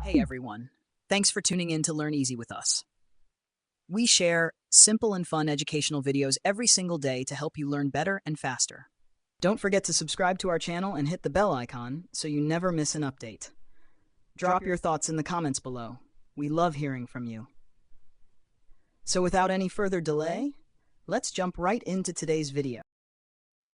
Hey everyone, thanks for tuning in to Learn Easy with us. We share simple and fun educational videos every single day to help you learn better and faster. Don't forget to subscribe to our channel and hit the bell icon so you never miss an update. Drop your thoughts in the comments below. We love hearing from you. So without any further delay, let's jump right into today's video.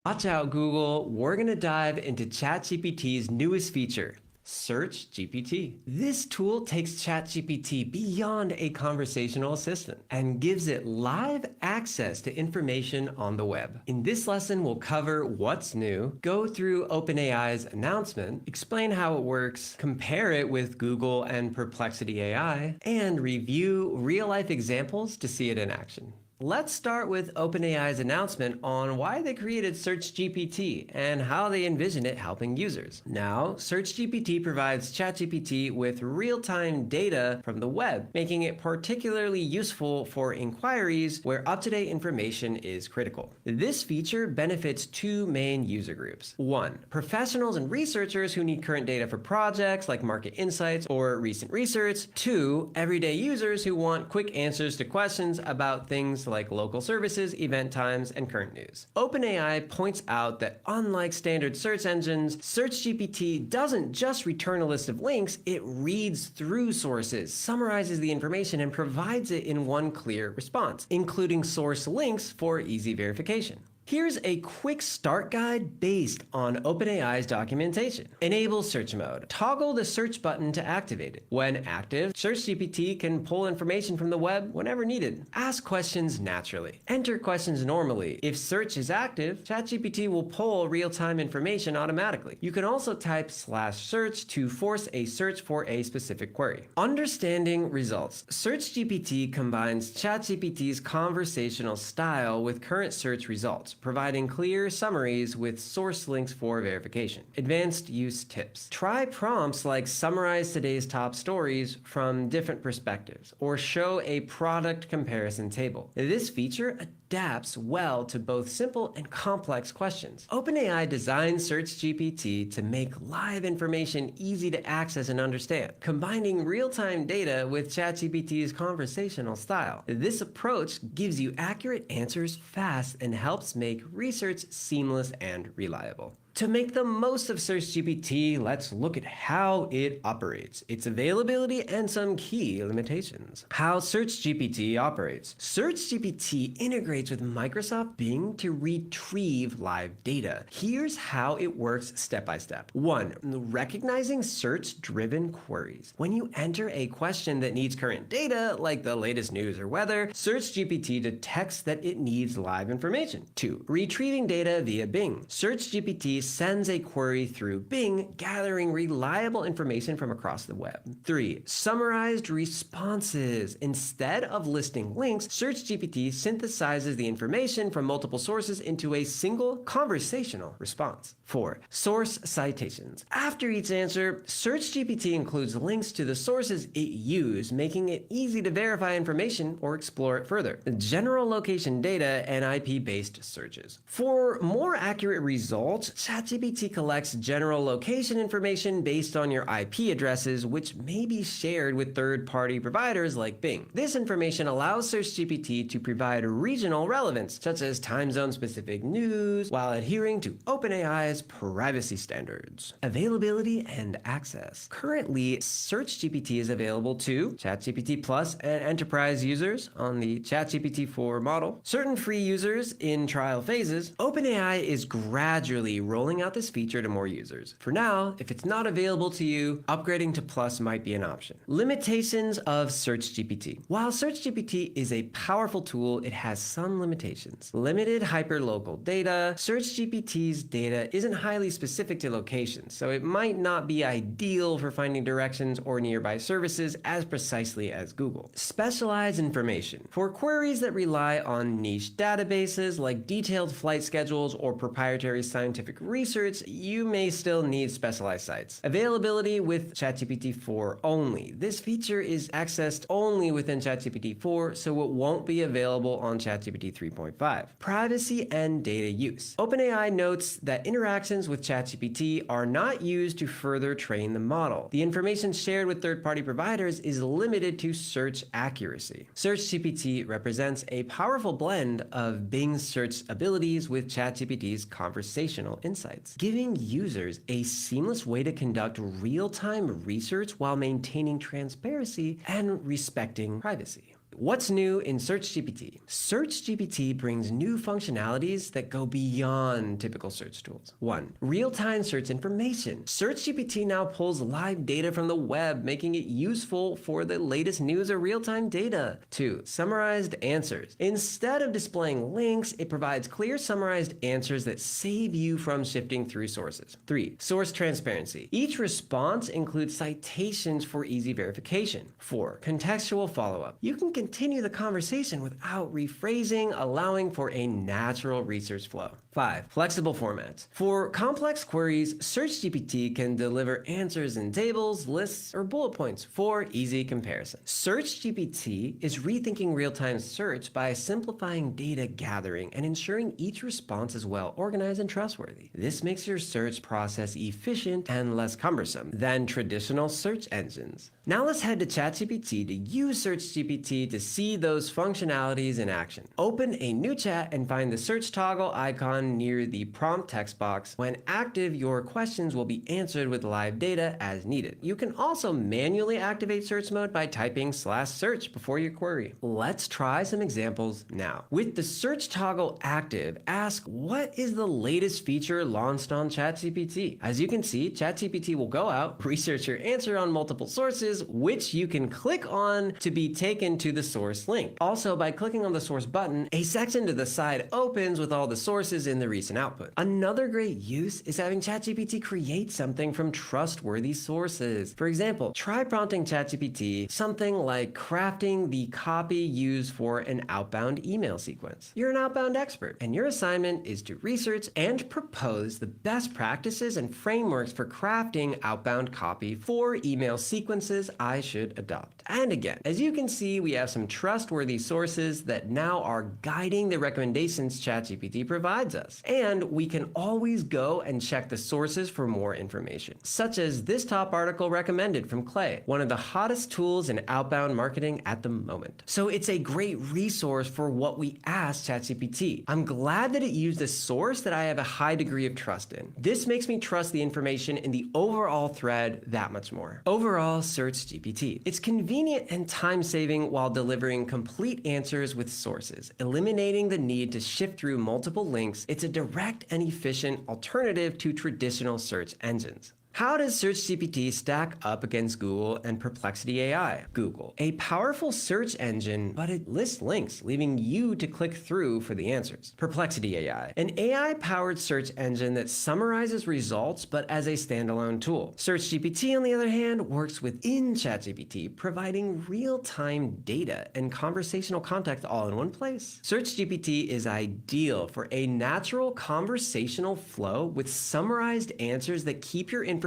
Watch out, Google. We're going to dive into ChatGPT's newest feature, SearchGPT. This tool takes ChatGPT beyond a conversational assistant and gives it live access to information on the web. In this lesson, we'll cover what's new, go through OpenAI's announcement, explain how it works, compare it with Google and Perplexity AI, and review real-life examples to see it in action. Let's start with OpenAI's announcement on why they created SearchGPT and how they envision it helping users. Now, SearchGPT provides ChatGPT with real-time data from the web, making it particularly useful for inquiries where up-to-date information is critical. This feature benefits two main user groups. One, professionals and researchers who need current data for projects like market insights or recent research. Two, everyday users who want quick answers to questions about things like local services, event times, and current news. OpenAI points out that unlike standard search engines, SearchGPT doesn't just return a list of links, it reads through sources, summarizes the information, and provides it in one clear response, including source links for easy verification. Here's a quick start guide based on OpenAI's documentation. Enable search mode. Toggle the search button to activate it. When active, SearchGPT can pull information from the web whenever needed. Ask questions naturally. Enter questions normally. If search is active, ChatGPT will pull real-time information automatically. You can also type /search to force a search for a specific query. Understanding results. SearchGPT combines ChatGPT's conversational style with current search results, providing clear summaries with source links for verification. Advanced use tips. Try prompts like summarize today's top stories from different perspectives or show a product comparison table. This feature adapts well to both simple and complex questions. OpenAI designed SearchGPT to make live information easy to access and understand, combining real-time data with ChatGPT's conversational style. This approach gives you accurate answers fast and helps make research seamless and reliable. To make the most of SearchGPT, let's look at how it operates, its availability, and some key limitations. How SearchGPT operates. SearchGPT integrates with Microsoft Bing to retrieve live data. Here's how it works step by step. 1. Recognizing search-driven queries. When you enter a question that needs current data, like the latest news or weather, SearchGPT detects that it needs live information. 2. Retrieving data via Bing. SearchGPT sends a query through Bing, gathering reliable information from across the web. 3. Summarized responses. Instead of listing links, SearchGPT synthesizes the information from multiple sources into a single conversational response. 4. Source citations. After each answer, SearchGPT includes links to the sources it used, making it easy to verify information or explore it further. General location data and IP-based searches. For more accurate results, ChatGPT collects general location information based on your IP addresses, which may be shared with third-party providers like Bing. This information allows SearchGPT to provide regional relevance, such as time zone-specific news, while adhering to OpenAI's privacy standards. Availability and access. Currently, SearchGPT is available to ChatGPT Plus and Enterprise users on the ChatGPT 4 model. Certain free users in trial phases. OpenAI is gradually rolling out this feature to more users. For now, if it's not available to you, upgrading to Plus might be an option. Limitations of SearchGPT. While SearchGPT is a powerful tool, it has some limitations. Limited hyperlocal data. SearchGPT's data isn't highly specific to locations, so it might not be ideal for finding directions or nearby services as precisely as Google. Specialized information. For queries that rely on niche databases like detailed flight schedules or proprietary scientific research, you may still need specialized sites. Availability with ChatGPT 4 only. This feature is accessed only within ChatGPT 4, so it won't be available on ChatGPT 3.5. Privacy and data use. OpenAI notes that interactions with ChatGPT are not used to further train the model. The information shared with third-party providers is limited to search accuracy. SearchGPT represents a powerful blend of Bing's search abilities with ChatGPT's conversational insights, giving users a seamless way to conduct real-time research while maintaining transparency and respecting privacy. What's new in SearchGPT? SearchGPT brings new functionalities that go beyond typical search tools. 1. Real-time search information. SearchGPT now pulls live data from the web, making it useful for the latest news or real-time data. 2. Summarized answers. Instead of displaying links, it provides clear summarized answers that save you from shifting through sources. 3. Source transparency. Each response includes citations for easy verification. 4. Contextual follow-up. You can continue the conversation without rephrasing, allowing for a natural research flow. 5. Flexible formats. For complex queries, SearchGPT can deliver answers in tables, lists, or bullet points for easy comparison. SearchGPT is rethinking real-time search by simplifying data gathering and ensuring each response is well organized and trustworthy. This makes your search process efficient and less cumbersome than traditional search engines. Now let's head to ChatGPT to use SearchGPT to see those functionalities in action. Open a new chat and find the search toggle icon near the prompt text box. When active, your questions will be answered with live data as needed. You can also manually activate search mode by typing /search before your query. Let's try some examples now. With the search toggle active, ask what is the latest feature launched on ChatGPT. As you can see, ChatGPT will go out, research your answer on multiple sources, which you can click on to be taken to the source link. Also, by clicking on the source button, a section to the side opens with all the sources in the recent output. Another great use is having ChatGPT create something from trustworthy sources. For example, try prompting ChatGPT something like crafting the copy used for an outbound email sequence. You're an outbound expert, and your assignment is to research and propose the best practices and frameworks for crafting outbound copy for email sequences I should adopt. And again, as you can see, we have some trustworthy sources that now are guiding the recommendations ChatGPT provides us. And we can always go and check the sources for more information, such as this top article recommended from Clay, one of the hottest tools in outbound marketing at the moment. So it's a great resource for what we asked ChatGPT. I'm glad that it used a source that I have a high degree of trust in. This makes me trust the information in the overall thread that much more. Overall, SearchGPT. It's convenient and time-saving while delivering complete answers with sources, eliminating the need to shift through multiple links. It's a direct and efficient alternative to traditional search engines. How does SearchGPT stack up against Google and Perplexity AI? Google, a powerful search engine, but it lists links, leaving you to click through for the answers. Perplexity AI, an AI-powered search engine that summarizes results, but as a standalone tool. SearchGPT, on the other hand, works within ChatGPT, providing real-time data and conversational context all in one place. SearchGPT is ideal for a natural conversational flow with summarized answers that keep your information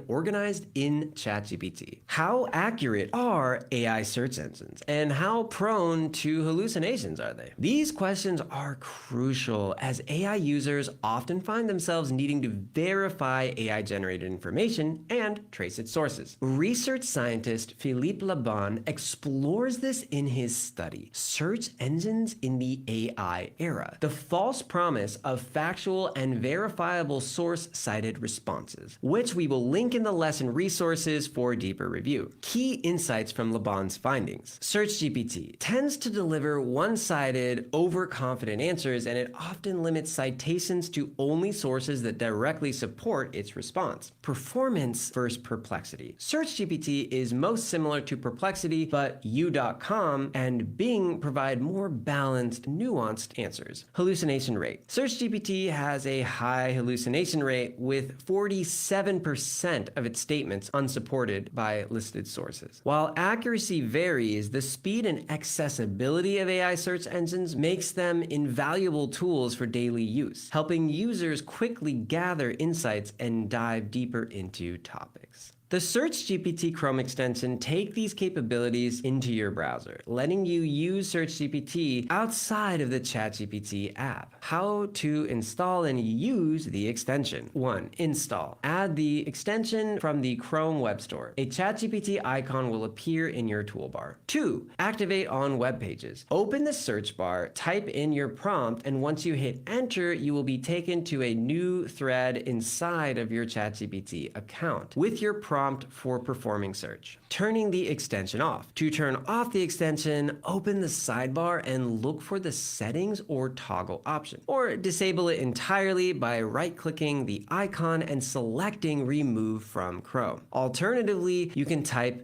organized in ChatGPT. How accurate are AI search engines, and how prone to hallucinations are they? These questions are crucial, as AI users often find themselves needing to verify AI-generated information and trace its sources. Research scientist Philippe Laban explores this in his study, Search Engines in the AI Era: The False Promise of Factual and Verifiable Source-Cited Responses, which we will link in the lesson resources for deeper review. Key insights from Laban's findings. SearchGPT tends to deliver one-sided, overconfident answers, and it often limits citations to only sources that directly support its response. Performance versus perplexity. SearchGPT is most similar to Perplexity, but U.com and Bing provide more balanced, nuanced answers. Hallucination rate. SearchGPT has a high hallucination rate with 47% 97% of its statements unsupported by listed sources. While accuracy varies, the speed and accessibility of AI search engines makes them invaluable tools for daily use, helping users quickly gather insights and dive deeper into topics. The SearchGPT Chrome extension takes these capabilities into your browser, letting you use SearchGPT outside of the ChatGPT app. How to install and use the extension. 1. Install. Add the extension from the Chrome Web Store. A ChatGPT icon will appear in your toolbar. 2. Activate on web pages. Open the search bar, type in your prompt, and once you hit enter, you will be taken to a new thread inside of your ChatGPT account with your prompt for performing search. Turning the extension off. To turn off the extension, open the sidebar and look for the settings or toggle option, or disable it entirely by right-clicking the icon and selecting remove from Chrome. Alternatively, you can type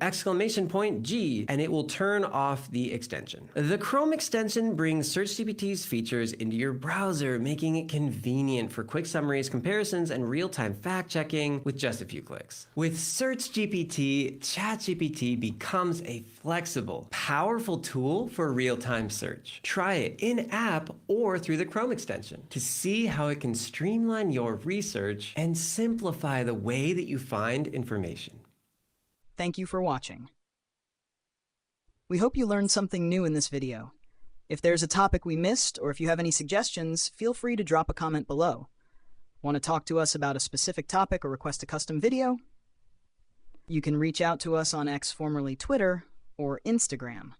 !G and it will turn off the extension. The Chrome extension brings SearchGPT's features into your browser, making it convenient for quick summaries, comparisons, and real-time fact-checking with just a few clicks. With SearchGPT, ChatGPT becomes a flexible, powerful tool for real-time search. Try it in-app or through the Chrome extension to see how it can streamline your research and simplify the way that you find information. Thank you for watching. We hope you learned something new in this video. If there's a topic we missed, or if you have any suggestions, feel free to drop a comment below. Want to talk to us about a specific topic or request a custom video? You can reach out to us on X, formerly Twitter, or Instagram.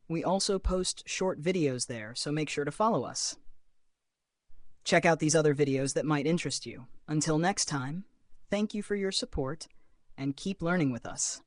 We also post short videos there, so make sure to follow us. Check out these other videos that might interest you. Until next time, thank you for your support, and keep learning with us.